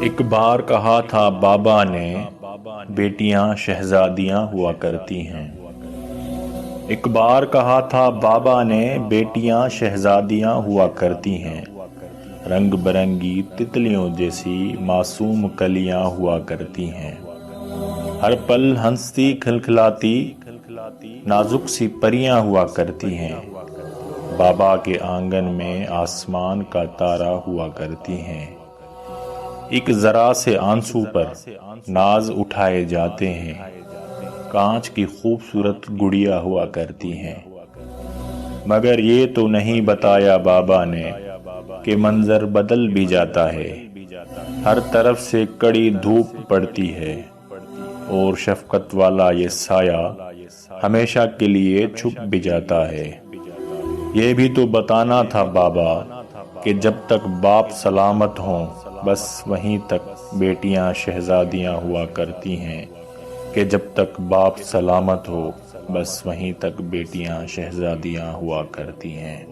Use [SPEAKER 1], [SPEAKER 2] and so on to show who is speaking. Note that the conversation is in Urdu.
[SPEAKER 1] ایک بار کہا تھا بابا نے بیٹیاں شہزادیاں ہوا کرتی ہیں۔ ایک بار کہا تھا بابا نے بیٹیاں شہزادیاں ہوا کرتی ہیں، رنگ برنگی تتلیوں جیسی معصوم کلیاں ہوا کرتی ہیں، ہر پل ہنستی کھلکھلاتی نازک سی پریاں ہوا کرتی ہیں، بابا کے آنگن میں آسمان کا تارا ہوا کرتی ہیں، ایک ذرا سے آنسو پر ناز اٹھائے جاتے ہیں، کانچ کی خوبصورت گڑیا ہوا کرتی ہیں۔ مگر یہ تو نہیں بتایا بابا نے کہ منظر بدل بھی جاتا ہے، ہر طرف سے کڑی دھوپ پڑتی ہے اور شفقت والا یہ سایہ ہمیشہ کے لیے چھپ بھی جاتا ہے۔ یہ بھی تو بتانا تھا بابا کہ جب تک باپ سلامت ہوں بس وہیں تک بیٹیاں شہزادیاں ہوا کرتی ہیں، کہ جب تک باپ سلامت ہو بس وہیں تک بیٹیاں شہزادیاں ہوا کرتی ہیں۔